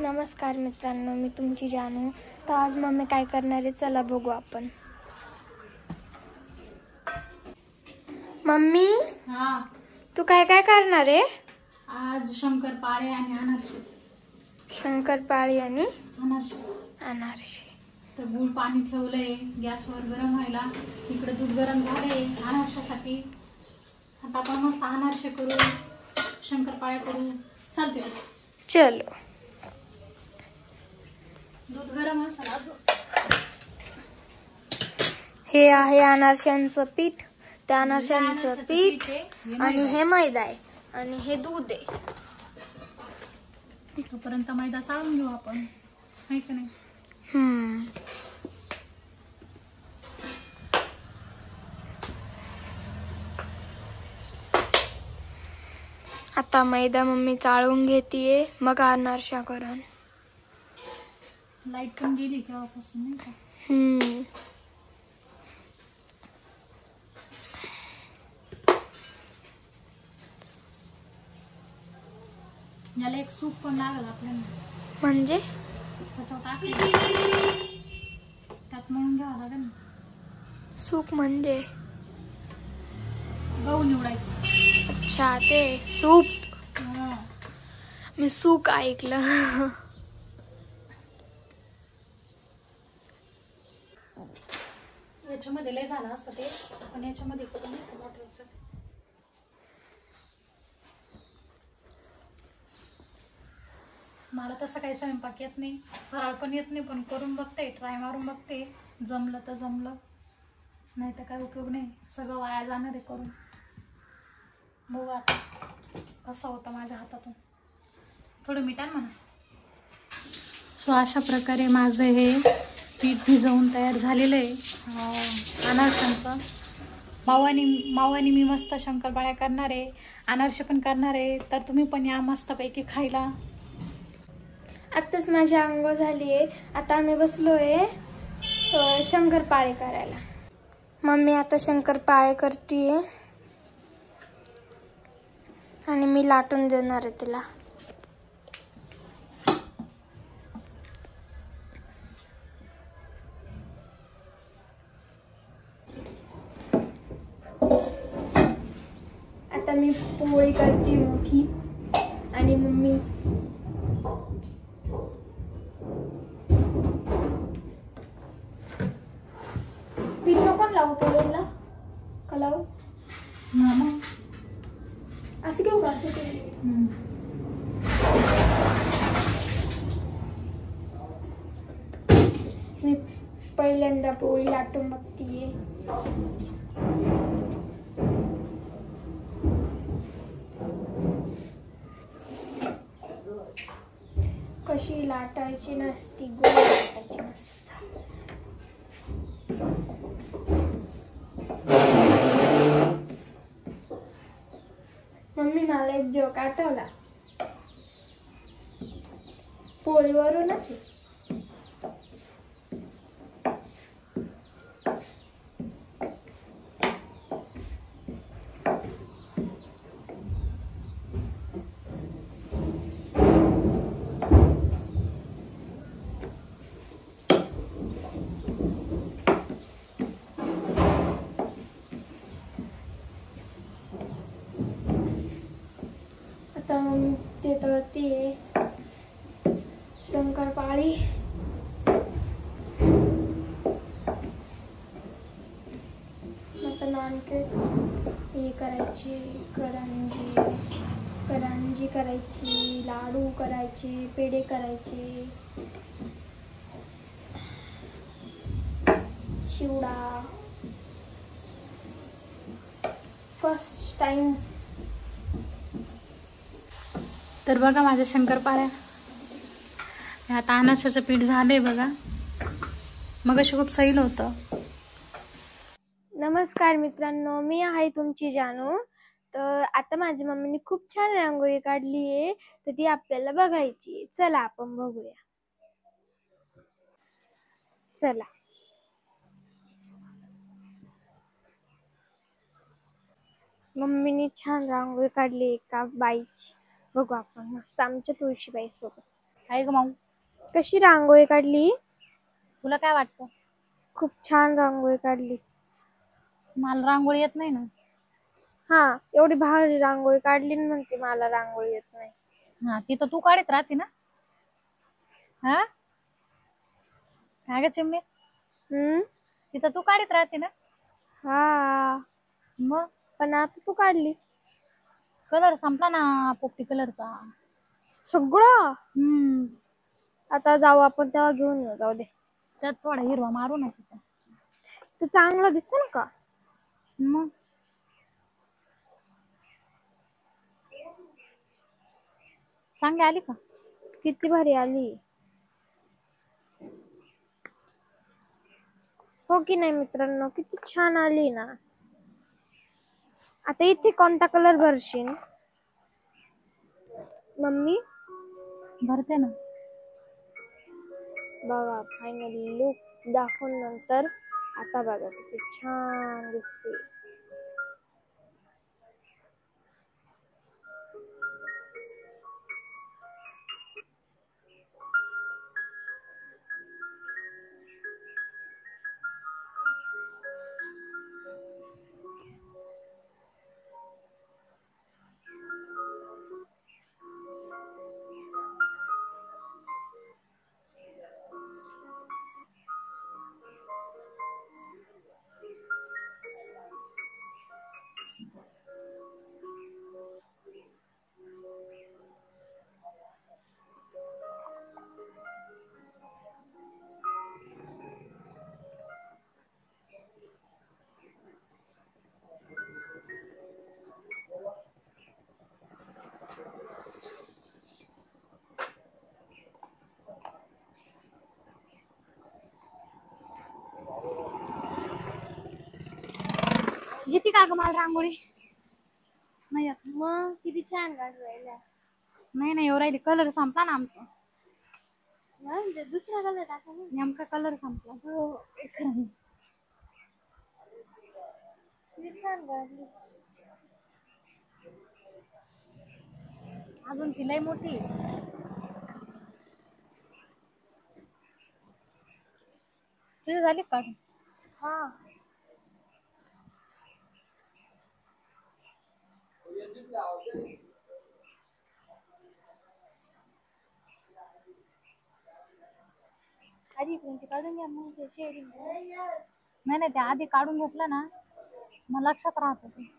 नमस्कार मित्रांनो, मी तुमची जानू. तर आज मम्मी काय करणार आहे चला बघू आपण. मम्मी, तू काय काय करणार आहे आज? शंकरपाळे आणि अनारसे. शंकरपाळी आणि अनारसे. तर गुळ पाणी ठेवलंय गॅसवर गरम व्हायला. इकडे दूध गरम झाले अनारशासाठी. आता आपण मस्त अनारसे करू, शंकरपाळे करू. चालते चलो. दूध गरम असेल अजून. हे आहे अनारशांचं पीठ. त्या अनारशांचं पीठ आणि हे मैदा आहे आणि हे दूध आहे. तोपर्यंत मैदा चाळून घेऊ आपण, आहे का नाही? आता मैदा मम्मी चाळून घेतीये, मग अनारशा करण. लाईट पण गेली केव्हापासून, नाही का? याला एक सूप पण लागल आपल्याला. म्हणजे त्याच्यावर टाकलं त्यात मळून घ्यावं लागेल ना. सूप म्हणजे गहू निवडायचं. अच्छा, ते सूप. हा. मी सूक ऐकलं. याच्यामध्ये लय झालं असतं ते, पण याच्यामध्ये करून मोठं. मला तसं काही स्वयंपाक येत नाही, फराळ पण येत नाही, पण करून बघते, ट्राय मारून बघते. जमलं तर जमलं, नाही तर काय उपयोग नाही. सगळं वाया जाणार आहे करून. बघू आता कसं होतं माझ्या हातातून. थोडं मिठान म्हणा. सो अशा प्रकारे माझं हे पीठ भिजवून तयार झालेलं आहे अनारशांचं. मावानी मी मस्त शंकरपाळ्या करणार आहे, अनारसे पण करणार आहे. तर तुम्ही पण या मस्तपैकी खायला. आत्ताच माझी अंघोळ झाली आहे. आता आम्ही बसलोय शंकरपाळे करायला. मम्मी आता शंकरपाळे करतीये आणि मी लाटून देणार आहे तिला. आता मी पोळी करते मोठी आणि मम्मी पीठ नको लावू. पोळीला का लावू? असं घेऊ का? मी पहिल्यांदा पोळी लाटून बघतीये. कशी लाटायची नसती, गोल लाटायची नसतं. मम्मी मला एक जोक आठवला. पोळीवरूनच. आता ते तळते शंकरपाळी. आता नानके हे करायची, करंजी करायची, लाडू करायचे, पेढे करायचे, चिवडा. First time. तर बघा माझ्या शंकरपाळ्या. आता अनारशाचं पीठ झालंय बघा. मग अशी खूप सैल होतं. नमस्कार मित्रांनो, मी आहे तुमची जानू. तर आता माझ्या मम्मीने खूप छान रांगोळी काढली आहे, तर ती आपल्याला बघायची. चला आपण बघूया. चला. मम्मीने छान रांगोळी काढली एका बाईची. बघू आपण मस्त आमच्या तुळशीबाई सोबत. काय ग माऊ, कशी रांगोळी काढली? तुला काय वाटतं? खूप छान रांगोळी काढली. मला रांगोळी येत नाही ना. हा, एवढी भारी रांगोळी काढली आणि म्हणते मला रांगोळी येत नाही. हा, ती तर तू काढत राहते ना. हा, काय ग चिमणे, तिथं तू काढत राहते ना. हा, मग पण आता तू काढली कलर संपला ना पोपटी कलरचा. सगळं. हम्म, आता जाऊ आपण तेव्हा घेऊन येऊ. जाऊ दे, त्यात थोडा हिरवा मारू ना तिथं. तू चांगलं दिसेल का? मग चांगली आली का? किती भारी आली. हो की नाही मित्रांनो, किती छान आली ना. आता इथे कोणता कलर भरशील मम्मी? भरते ना. बघा फायनली लुक दाखवून नंतर आता बघा किती छान दिसते. येते का ग मला रांगोळी? नाही येत. मग किती छान काढायला. नाही नाही, एवढं राहिली. कलर संपला ना आमचा. दुसरा कलर टाका ना. नेमका कलर संपला. हो, किती छान काढली. अजून ती लय मोठी. तुझी झाली का? हा, आधी तुमची काढून घ्या मग ते शेडिंग. नाही नाही, ते आधी काढून घेतलं ना मग लक्षात राहत ते.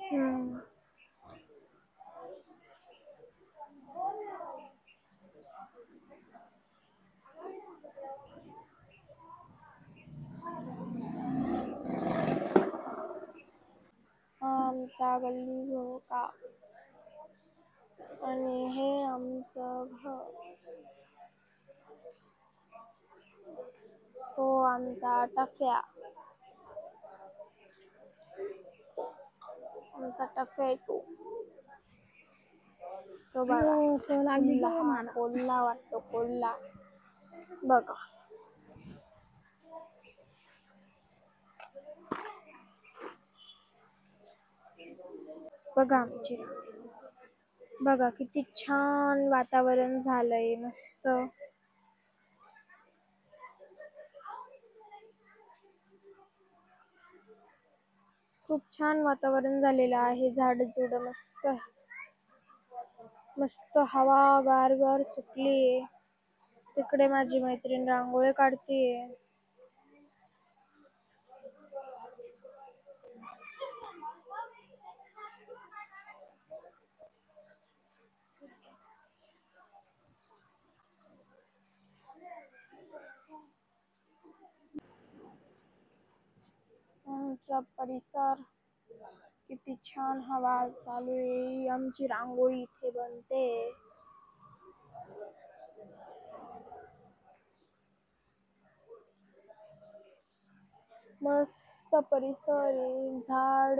हम्म. आमचा गल्ली का आणि हे आमचं घर. तो आमचा टफ्या. आमचा टफ्या आहे तो. तो बघा कोल्हा, कोल्हा वाटतो कोल्हा. बघा बघा आमची. बघा किती छान वातावरण झालंय मस्त. खूप छान वातावरण झालेलं आहे. झाड झुड मस्त मस्त हवा गार गार सुटलीये. तिकडे माझी मैत्रीण रांगोळी काढतीये. आमचा परिसर किती छान हवा चालू आहे. आमची रांगोळी इथे बनते. मस्त परिसर आहे. झाड